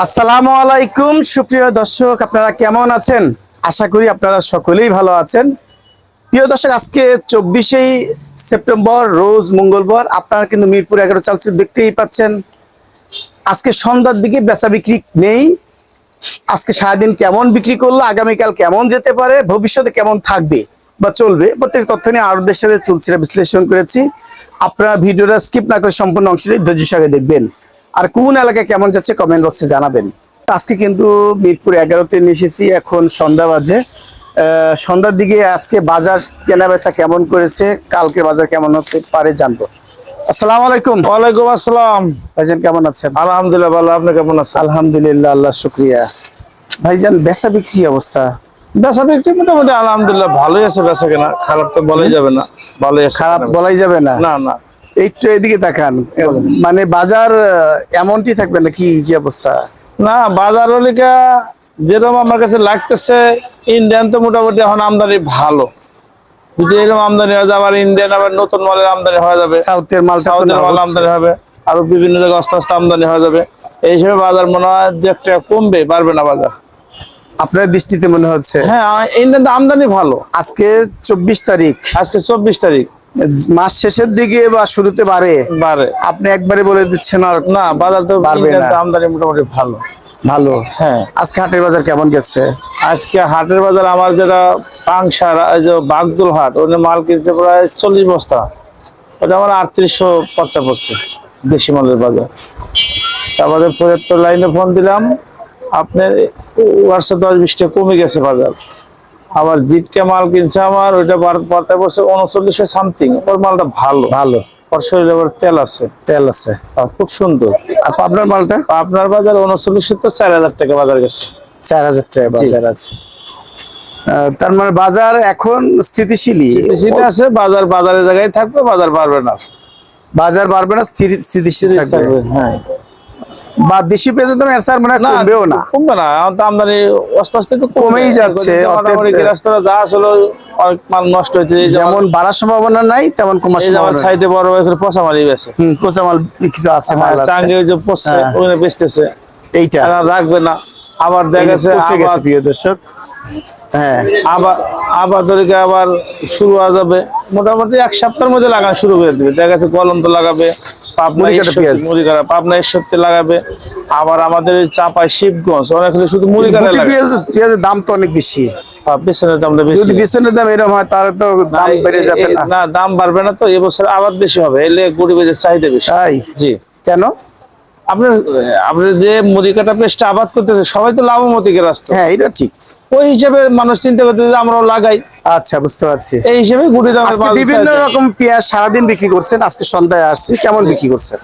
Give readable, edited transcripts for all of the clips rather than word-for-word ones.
আসসালামু আলাইকুম সুপ্রিয় দর্শক, আপনারা কেমন আছেন? আশা করি আপনারা সকলেই ভালো আছেন। প্রিয় দর্শক, আজকে 24শে সেপ্টেম্বর রোজ মঙ্গলবার। আপনারা কিন্তু মিরপুর 11 চালচিত্র দেখতেই পাচ্ছেন। আজকে সন্ধ্যার দিকে বেচা বিক্রি নেই। আজকে সারাদিন কেমন বিক্রি করলো, আগামীকাল কেমন যেতে পারে, ভবিষ্যতে কেমন থাকবে বা চলবে, প্রত্যেক তথ্য নিয়ে আরবদের সাথে চলছে বিশ্লেষণ করেছি। আপনারা ভিডিওটা স্কিপ না করে সম্পূর্ণ অংশটি ধৈর্য সহকারে দেখবেন। আর কোন এলাকায় কেমন যাচ্ছে কমেন্ট বক্সে জানাবেন। আজকে কিন্তু মিরপুর 11-তে এসেছি, এখন সন্ধ্যা বাজে। সন্ধ্যার দিকে আজকে বাজার কেনা বেচা কেমন করেছে, কালকে বাজার কেমন হতে পারে জানবো। আসসালামু আলাইকুম। ওয়ালাইকুম আসসালাম। ভাইজান কেমন আছেন? আলহামদুলিল্লাহ ভালো, আপনি কেমন আছেন? আলহামদুলিল্লাহ, আল্লাহ শুকরিয়া। ভাইজান বেচা বিক্রি অবস্থা? বেচা বিক্রি মোটামুটি আলহামদুলিল্লাহ ভালোই আছে, বেচা কেনা খারাপ তো বলাই যাবে না, ভালোই আছে। খারাপ বলাই যাবে না? না না, একটু এদিকে তাকান, মানে বাজার এমনটি থাকবে না কি, কি অবস্থা? না বাজার ওলিকা যেরকম আমার কাছে লাগতেছে, ইন্ডিয়ান তো মোটামুটি এখন আমদানি ভালো। যদি এরকম আমদানি হয়, আবার ইন্ডিয়ান আবার নতুন মালের আমদানি হয়ে যাবে, সাউথের মালটা সাউথের মাল আমদানি হবে, আরো বিভিন্ন জায়গায় আস্তে আস্তে আমদানি হয়ে যাবে। এই হিসেবে বাজার মনে হয় যে একটা কমবে, পারবে না বাজার। আপনার দৃষ্টিতে মনে হচ্ছে? হ্যাঁ, ইন্ডিয়ান তো আমদানি ভালো। আজকে 24 তারিখ, আজকে 24 তারিখ, মাস শেষের দিকে বা শুরুতে বাড়ে, আপনি একবারে বলে দিচ্ছেন আর না বাজার তো বাড়বে না। আমদানি মোটামুটি ভালো। ভালো, হ্যাঁ। আজকে হাটের বাজার কেমন গেছে? আজকে হাটের বাজার আমার যেটা পাংশার যে বাগদুল হাট, ওখানে মাল কিনতে প্রায় 40 বস্তা, ওটা আমার 3800 খরচা পড়ছে দেশি মালের বাজার। তারপরে ফরিদপুর লাইনে ফোন দিলাম, আপনার ওয়ার্সে 10-20 টাকা কমে গেছে বাজার। আবার জিটকা মাল কিনছে আমার, ওইটা পড়তে পড়ছে 3900 সামথিং। ওর মালটা ভালো ভালো, ওর শরীরে আবার তেল আছে, তেল আছে, খুব সুন্দর। আর আপনার মালটা? আপনার বাজার 3900 তো 4000 টাকা বাজার গেছে। 4000 টাকা বাজার আছে। তার মানে বাজার এখন স্থিতিশীলই আছে। বাজার বাজারের জায়গায় থাকবে, বাজার বাড়বে না। বাজার বাড়বে না, স্থিতিশীল থাকবে। হ্যাঁ, বা দেশি পেঁয়াজের দাম এর মানে কমবেও না, কমবে না। এখন তো আমদানি আস্তে আস্তে একটু কমেই যাচ্ছে। যা আসলে অনেক মাল নষ্ট হয়েছে, যেমন বাড়ার সম্ভাবনা নাই তেমন কমার সম্ভাবনা নাই। সাইডে বড় এখানে পচা মালই বেছে, পচা মাল কিছু আছে, মাল আছে চাঙ্গে যে পচছে ওখানে বেচতেছে, এইটা রাখবে না। আবার দেখা গেছে পচে গেছে প্রিয় দর্শক। হ্যাঁ, আবার ধরে আবার শুরু হয়ে যাবে। মোটামুটি 1 সপ্তাহের মধ্যে লাগানো শুরু করে দিবে। দেখা গেছে কলম তো লাগাবে, পাবনা মুড়িকাটা লাগাবে। আবার আমাদের চাপাই শিবগঞ্জ অনেক শুধু মুড়িকাটা লাগাবে। পেঁয়াজের দাম তো অনেক বেশি, বেসনের দামটা বেশি। যদি বেসনের দাম এরকম হয় তাহলে তো দাম বেড়ে যাবে না? না, দাম বাড়বে না তো, এবছর আবার বেশি হবে। এলে গরিব পেঁয়াজের চাহিদা বেশি। তাই? জি। কেন? আপনার যে মুড়িকাটা পেস্টটা আবাদ করতেছে, সবাই তো লাভমতি গ্রাস্ত। হ্যাঁ, এটা ঠিক। ওই হিসেবে মানুষ চিন্তা করতেছে আমরাও লাগাই। আচ্ছা, বুঝতে পারছি। এই হিসেবে গুড়ি দামের মাল বিভিন্ন রকম পেঁয়াজ সারাদিন বিক্রি করছেন, আজকে সন্ধ্যায় আসছি, কেমন বিক্রি করছেন?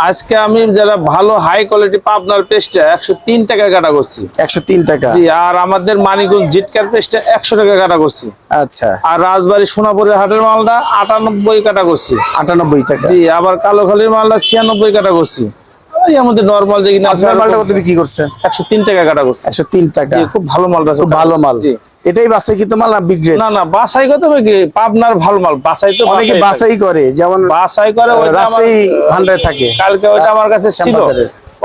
আজকে আমি যারা ভালো হাই কোয়ালিটি পাবনার পেস্টটা 103 টাকা কাটা করছি। 103 টাকা? জি। আর আমাদের মানিকগঞ্জ জিটকার পেস্টটা 100 টাকা কাটা করছি। আচ্ছা। আর রাজবাড়ী সোনাপুরের হাটের মালটা 98 কাটা করছি। 98 টাকা? জি। আবার কালোখালীর মালটা 96 কাটা করছি। এর মধ্যে নরমাল যে কিনা আছে, মালটা কত বিক্রি করছেন? 103 টাকা কাটা করছি। 103 টাকা? জি, খুব ভালো মালটা, খুব ভালো মাল। জি। এটাই বাছাই কি তোমার না বিগ গ্রেড? না না, বাছাই কত কি পাবনার ভালো মাল বাছাই তো অনেকে বাছাই করে, যেমন বাছাই করে রাজশাহী ভান্ডারে থাকে। কালকে ওইটা আমার কাছে ছিল,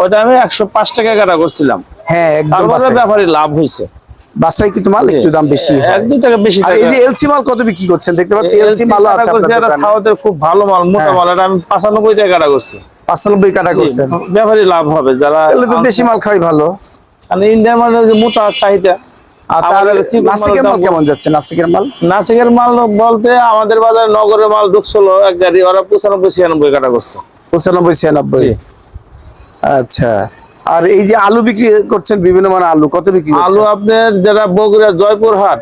ওইটা আমি 105 টাকা কাটা করছিলাম। হ্যাঁ, একদম বাছাই। ব্যাপারে লাভ হয়েছে। বাছাই কিন্তু মাল একটু দাম বেশি হয়, 1-2 টাকা বেশি। আর এই যে এলসি মাল কত বিক্রি করছেন? দেখতে পাচ্ছি এলসি মাল আছে আপনাদের দোকানে। সাউথের খুব ভালো মাল, মোটা মাল, এটা আমি 95 টাকা কাটা করছি। 95 কাটা করছেন? ব্যাপারে লাভ হবে যারা। তাহলে তো দেশি মাল খাই ভালো। মানে ইন্ডিয়ান মাল যে মোটা চাহিদা। আচ্ছা, আর নাসিকের মাল কেমন যাচ্ছে? নাসিকের মাল বলতে আমাদের বাজারে নগরের মাল ঢুকছিল এক গাড়ি, ওরা 95-96 কাটা করছে। 95-96? আচ্ছা। আর এই যে আলু বিক্রি করছেন, বিভিন্ন মানের আলু কত বিক্রি করছেন? আলু আপনার যারা বগুড়া জয়পুরহাট,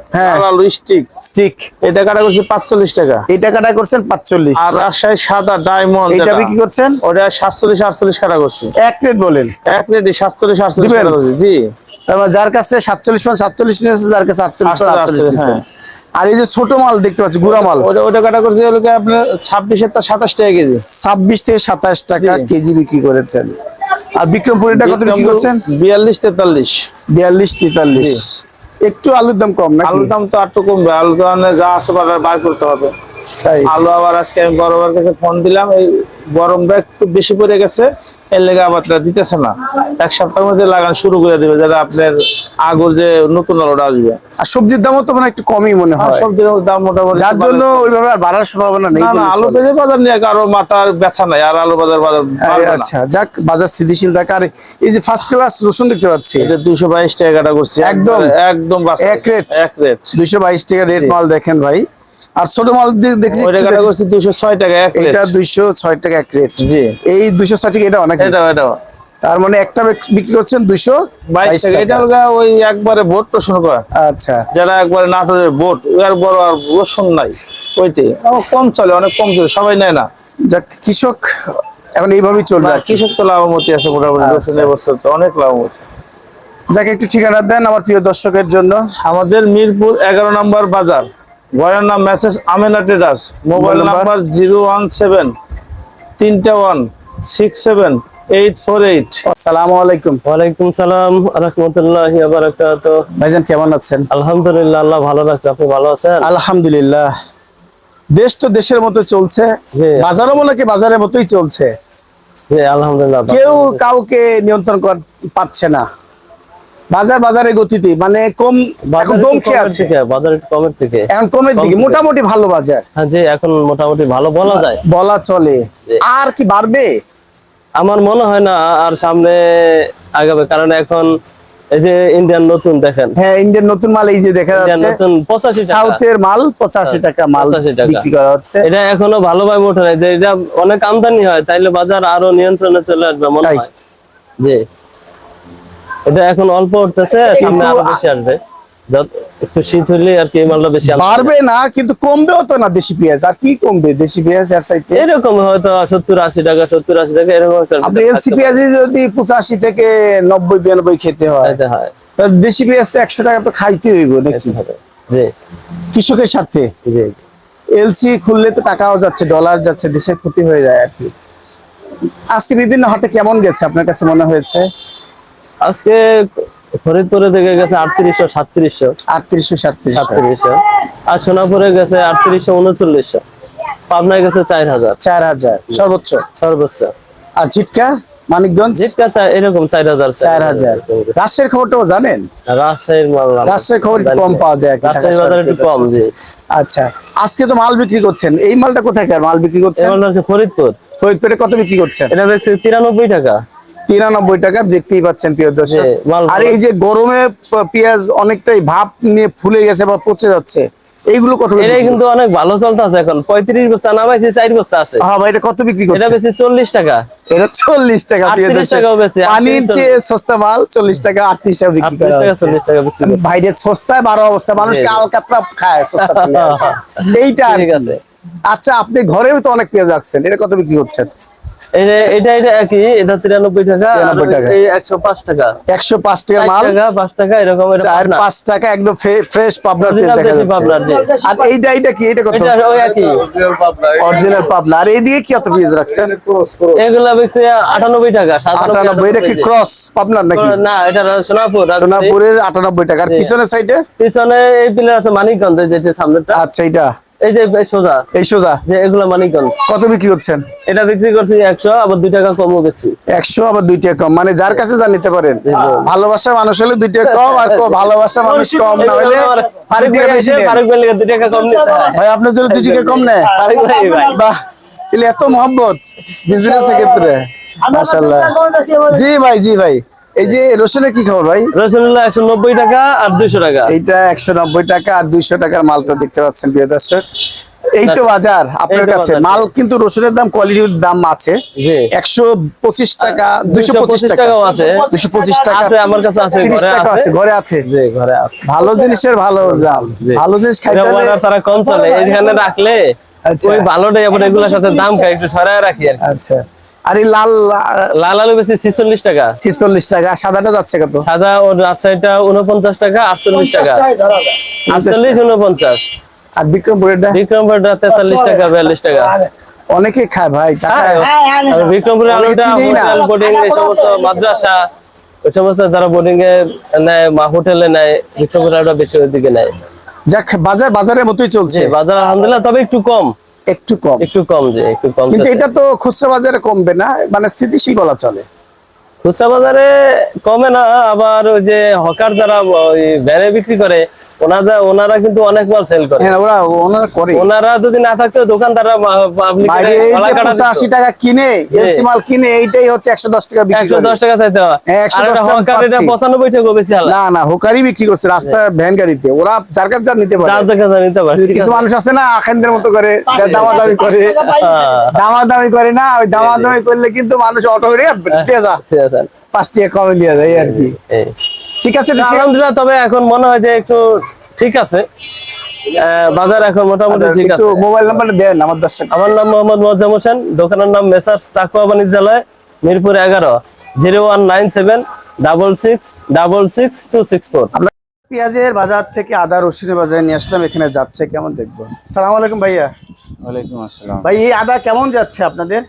আলু স্টিক এটা কাটা করছে 45 টাকা। এটা কাটা করছেন 45? আর রাজশাহী সাদা ডায়মন্ড এটা বিক্রি করছেন? ওটা 47-48 কাটা করছে। এক প্লেট বলেন? এক প্লেটে 47-48 কাটা করছে। জি। যার কাছে 47 নিয়েছে, যার কাছে 48 নিয়েছে। আর এই যে ছোট মাল দেখতে পাচ্ছি, গুড়া মাল, ওটা কাটা করছে আপনার 26-27 টাকা কেজি। 26-27 টাকা কেজি বিক্রি করেছেন। আর বিক্রমপুরেরটা কত বিক্রি করছেন? 42-43। 42-43। একটু আলুর দাম কম নাকি? আলুর দাম তো একটু কমবে, আলুর দামে যা আছে বাজার বার করতে হবে। তাই আলু আবার আজকে আমি বড় কাছে ফোন দিলাম, এই গরমটা একটু বেশি পড়ে গেছে, এর লেগে আবার তারা দিতেছে না। এক সপ্তাহের মধ্যে লাগান শুরু করে দিবে, যারা আপনার আগর যে নতুন আলুটা আসবে। আর সবজির দামও তো মানে একটু কমই মনে আর হয়, সবজির দাম মোটামুটি যার জন্য ওইভাবে আর বাড়ার সম্ভাবনা নেই না না, বললে আলু চলে। পেঁয়াজের বাজার নিয়ে কারো মাথার ব্যথা নাই, আর আলু বাজার বাড়বে না। আচ্ছা, যাক, বাজার স্থিতিশীল যাক। আর এই যে ফার্স্ট ক্লাস রসুন দেখতে পাচ্ছি, এটা 222 টাকা কাটা করছি, একদম একদম বাস্তব। এক রেট, এক রেট 222 টাকা রেট মাল। দেখেন ভাই, আর ছোট মাল দেখছি ওইটা কাটা করছি 206 টাকা এক রেট। এটা 206 টাকা এক রেট। জি, এই 206 টাকা এটা অনেক, এটা তার মানে একটা বিক্রি করছেন 22 টাকা। এটা টাকা। হলো ওই একবারে বোট রসুন করা, আচ্ছা, যারা একবারে নাটোরের বোট, আর বড় আর রসুন নাই, ওইটাই আমার কম চলে, অনেক কম চলে, সবাই নেয় না। যাক, কৃষক এখন এইভাবেই চলবে না, আর কি। কৃষক তো লাভমতি আছে মোটামুটি, আচ্ছা। রসুন এবছর তো অনেক লাভমতি। যাকে একটু ঠিকানা দেন আমার প্রিয় দর্শকের জন্য। আমাদের মিরপুর 11 নম্বর বাজার, ঘরের নাম message Amena traders, mobile number 017-321-67848। আসসালামু আলাইকুম। ওয়ালাইকুম সালাম রাহমাতুল্লাহি ওয়া বারাকাতুহু। ভাইজান কেমন আছেন? আলহামদুলিল্লাহ, আল্লাহ ভালো রাখছে। আপনি ভালো আছেন? আলহামদুলিল্লাহ। দেশ তো দেশের মতো চলছে, জি। বাজারও মনে কি বাজারের মতোই চলছে, জি আলহামদুলিল্লাহ। কেউ কাউকে নিয়ন্ত্রণ পারছে না। বাজার বাজারের গতিতে মানে কম, এখন বাজার কম একটু খেয়ে কমের আছে, দিকে, বাজার একটু কমের দিকে, এখন কমের দিকে, থেকে। মোটামুটি ভালো বাজার হ্যাঁ জি, এখন মোটামুটি ভালো বলা যায়। বলা চলে। জি। আর কি বাড়বে? আমার মনে হয় না আর সামনে আগাবে, কারণ এখন এই যে ইন্ডিয়ান নতুন দেখেন, হ্যাঁ, ইন্ডিয়ান নতুন মাল এই যে দেখা ইন্ডিয়ান যাচ্ছে, নতুন 85 টাকা, সাউথের মাল 85 টাকা মাল 85 টাকা বিক্রি করা হচ্ছে। এটা এখনো ভালোভাবে ওঠে নাই, যে এটা অনেক আমদানি হয়, তাইলে বাজার আরো নিয়ন্ত্রণে চলে আসবে মনে তাই। হয়। জি, এটা এখন অল্প উঠতেছে, সামনে আরো বেশি আসবে। একটু শীত হইলে আর কি এই মালটা বেশি আসবে। বাড়বে না, কিন্তু কমবেও তো না দেশি পেঁয়াজ। আর কি কমবে দেশি পেঁয়াজ এর চাইতে? এরকম হয়তো 70-80 টাকা, 70-80 টাকা এরকম একটা আপনি এলসি থাকতে পেঁয়াজ যদি 85 থেকে 90-92 খেতে হয়, পারে। হয় তাহলে দেশি পেঁয়াজ তো 100 টাকা তো খাইতে হইব নাকি, খাইতে হবে। জি কৃষকের স্বার্থে। জি। এলসি খুললে তো টাকাও যাচ্ছে, ডলার যাচ্ছে, দেশের ক্ষতি হয়ে যায় আর কি। আজকে বিভিন্ন হাটে কেমন গেছে আপনার কাছে মনে হয়েছে? আজকে ফরিদপুরে দেখে গেছে 3800, 3700, 3800, 3700, 3700, আর সোনাপুরে গেছে 3800, 3900, পাবনায় গেছে 4000 4000 সর্বোচ্চ। সর্বোচ্চ। আর ঝিটকা মানিকগঞ্জ জিটকা এরকম 4000, 4000। রাজশাহীর খবরটাও জানেন? রাজশাহীর মাল রাজশাহীর খবর একটু কম পাওয়া যায় আর কি, রাজশাহীর ঢাকা বাজার একটু শহরে। কম। জি, আচ্ছা, আজকে তো মাল বিক্রি করছেন, এই মালটা কোথাকার মাল বিক্রি এই করছেন? মালটা হচ্ছে ফরিদপুর। ফরিদপুরে কত বিক্রি করছেন? এটা দেখছি 93 টাকা। 93 টাকা, দেখতেই পাচ্ছেন প্রিয় দর্শক। জি, মাল আর ভালো। এই যে গরমে পেঁয়াজ অনেকটাই ভাপ নিয়ে ফুলে গেছে বা পচে যাচ্ছে, এইগুলো কত করে এটাই বিক্রি কিন্তু অনেক ভালো চলতেছে এখন। 35 বস্তা নামাইছি, 4 বস্তা আছে। করছেন? হ্যাঁ ভাই, এটা কত বিক্রি এটা করছেন? বেশি 40 টাকা। এটা 40 টাকা, প্রিয় 38 দর্শক। টাকাও বেশি, পানির 38 চেয়ে সস্তা মাল 40 টাকা, 38 টাকা বিক্রি 38 করা টাকা, হচ্ছে। 40 টাকা বিক্রি করছে। বাইরে সস্তায় 12 অবস্থা, মানুষ জি, জি। কালকাতরা খায় সস্তা পেলে আর কি। এইটা আর ঠিক কি। আছে। আচ্ছা, আপনি ঘরেও তো অনেক পেঁয়াজ রাখছেন, এটা কত বিক্রি করছেন? এটা একই, এটা 93 টাকা, আর 93 টাকা। এই 105 টাকা, 105 টাকার 4 মাল, টাকা, 5 টাকা এরকম। এটা 4-5 টাকা একদম ফ্রেশ পাবনার পেঁয়াজ original দেখা দেশি যাচ্ছে। পাবনার, জি। আর এইটা কি, এটা কত? এটা ওই একই, অরিজিনাল পাবনা। আর এইদিকে কি কত পেঁয়াজ রাখছেন? এগুলা বেশি 98 টাকা, 98। এটা কি ক্রস পাবনার নাকি? না, এটা সোনাপুর, রাজশাহী। সোনাপুরের 98 টাকা। আর জি। পিছনের সাইডে? পিছনে এই পিলার আছে মানিকগঞ্জ, যেটা সামনেটা, আচ্ছা, এইটা এই যে এই সোজা, এই সোজা যে এগুলা মানিকগঞ্জ। কত বিক্রি করছেন? এটা বিক্রি করছি 100, আবার 2 টাকা কমও গেছি। 100, আবার 2 টাকা কম, মানে যার কাছে যা নিতে পারেন। ভালোবাসার মানুষ হলে 2 টাকা কম, আর ভালোবাসার মানুষ কম না হলে ফারুক 2 ভাই টাকা বেশি আছে, নেন। ফারুক ভাই লিগে 2 টাকা কম নিতে হয়। ভাই আপনার জন্য 2 টাকা কম নেয়? ফারুক ভাই ভাই। বাহ, তাহলে এত মহব্বত বিজনেসের ক্ষেত্রে, মাশাআল্লাহ। জি ভাই, জি ভাই। এই যে রসুনের কি খবর ভাই? রসুনগুলো 190 টাকা আর 200 টাকা। এইটা 190 টাকা আর 200 টাকার মাল তো দেখতে পাচ্ছেন প্রিয় দর্শক। এই তো বাজার আপনার এই তো কাছে। বাজার। মাল কিন্তু রসুনের দাম, কোয়ালিটির দাম আছে। জি। 125 টাকা, 225 টাকা, টাকাও আছে। 225 টাকা আছে, আমার কাছে আছে, 30 ঘরে টাকা আছে, আছে। ঘরে আছে। জি, ঘরে আছে। ভালো জিনিসের ভালো দাম, জি। ভালো জিনিস খাইতে এটা হলে। order ছাড়া কম চলে, এইখানে রাখলে আচ্ছা। ওই ভালোটাই আবার এগুলোর সাথে দাম খাই, একটু সরায় রাখি আর কি। আচ্ছা, আর এই লাল লাল আলু বেশি 46 টাকা, 46 টাকা, আর সাদাটা যাচ্ছে কত? সাদা ও রাজশাহীটা 49 টাকা, 48 টাকা, 48, 49। আর বিক্রমপুরেরটা বিক্রমপুরটা 43 টাকা, 42 টাকা। অনেকে খায় ভাই, টাকা। আর বিক্রমপুরের অনেকে আলুটা চিনেই না। হোটেল, বোর্ডিং, এই সমস্ত মাদ্রাসা, ওই সমস্ত যারা বোর্ডিং এ নেয়, হোটেলে নেয়, বিক্রমপুরের আলুটা বেশি ওইদিকে নেয়। যাক, বাজারের মতোই চলছে, জি, বাজার আলহামদুলিল্লাহ, তবে একটু কম, একটু কম। একটু কম, যে একটু কম কিন্তু চলে। এটা তো খুচরা বাজারে কমবে না, মানে স্থিতিশীল বলা চলে। খুচরা বাজারে কমে না, আবার ওই যে হকার যারা ওই ভ্যানে বিক্রি করে ওনারা কিন্তু অনেক মাল সেল করে। হ্যাঁ ওনারা করে। ওনারা যদি না থাকতো দোকানদাররা বাইরে এই যে 85 টাকা কিনে এলসি মাল কিনে, এইটাই হচ্ছে 110 টাকা বিক্রি করে। 110 টাকা চাইতে হয়। হ্যাঁ, 110 টাকা হকার এটা পাচ্ছি। 95 টাকা বেশি আলাদা। না না, হোকারই বিক্রি করছে রাস্তা ভ্যান গাড়িতে, ওরা যার কাছে যা নিতে পারে। যার জায়গা নিতে পারে। ঠিক কিছু আছে। মানুষ আছে না আখানদের মতো করে, দামাদামি করে, দামাদামি করে না, ওই দামাদামি করলে কিন্তু মানুষ অটো করে দিয়ে যা ঠিক আছে। 5 টাকা কমে নিয়ে যায় আর কি। এই। ঠিক আছে, তো আলহামদুলিল্লাহ, তবে এখন মনে হয় যে একটু ঠিক আছে, বাজার এখন মোটামুটি ঠিক একটু আছে। মোবাইল নাম্বারটা দেন আমার দর্শক। আমার নাম মোহাম্মদ মোয়াজ্জেম হোসেন, দোকানের নাম মেসার্স তাকওয়া বাণিজ্যালয়, মিরপুর 11, 0197 66 264। পেঁয়াজের বাজার থেকে আদা রসুনের বাজারে নিয়ে আসলাম, এখানে যাচ্ছে কেমন দেখবো। আসসালামু আলাইকুম ভাইয়া। ওয়ালাইকুম আসসালাম। ভাই এই আদা কেমন যাচ্ছে আপনাদের?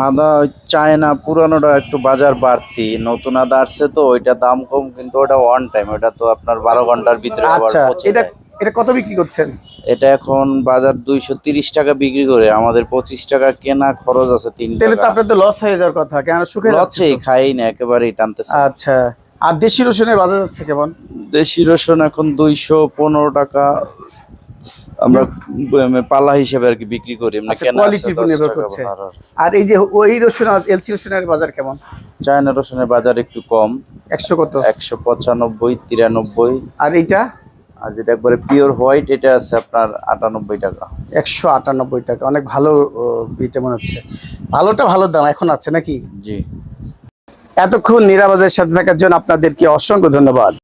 আদা চায়না পুরানোটা একটু বাজার বাড়তি, নতুন আদা আসছে তো ওইটা দাম কম, কিন্তু ওটা ওয়ান টাইম, ওটা তো আপনার 12 ঘন্টার ভিতরে আবার আচ্ছা, পচে এটা যায়। এটা কত বিক্রি করছেন? এটা এখন বাজার 230 টাকা বিক্রি করে, আমাদের 25 টাকা কেনা খরচ আছে 3 তাহলে তো টাকা। আপনার তো লস হয়ে যাওয়ার কথা, কেন শুকিয়ে যাচ্ছে লসেই তো। খাই না, একেবারেই টানতেছে। আচ্ছা, আর দেশি রসুনের বাজার যাচ্ছে কেমন? দেশি রসুন এখন 215 টাকা, আমরা পাল্লা হিসেবে আর কি বিক্রি করি, মানে আচ্ছা, কেনা আছে কোয়ালিটির উপর 10 নির্ভর টাকা করছে। ভাড়া। আর এই যে ওই রসুন এলসি রসুনের বাজার কেমন? চায়না রসুনের বাজার একটু কম, 100 কত? 195 93। আর এইটা আর যেটা একবারে পিওর হোয়াইট এটা আছে আপনার 98 টাকা। 198 টাকা, অনেক ভালো এটা মনে হচ্ছে। ভালোটা ভালো দাম এখন আছে নাকি? জি। এতক্ষণ নিরাপদের সাথে থাকার জন্য আপনাদেরকে অসংখ্য ধন্যবাদ।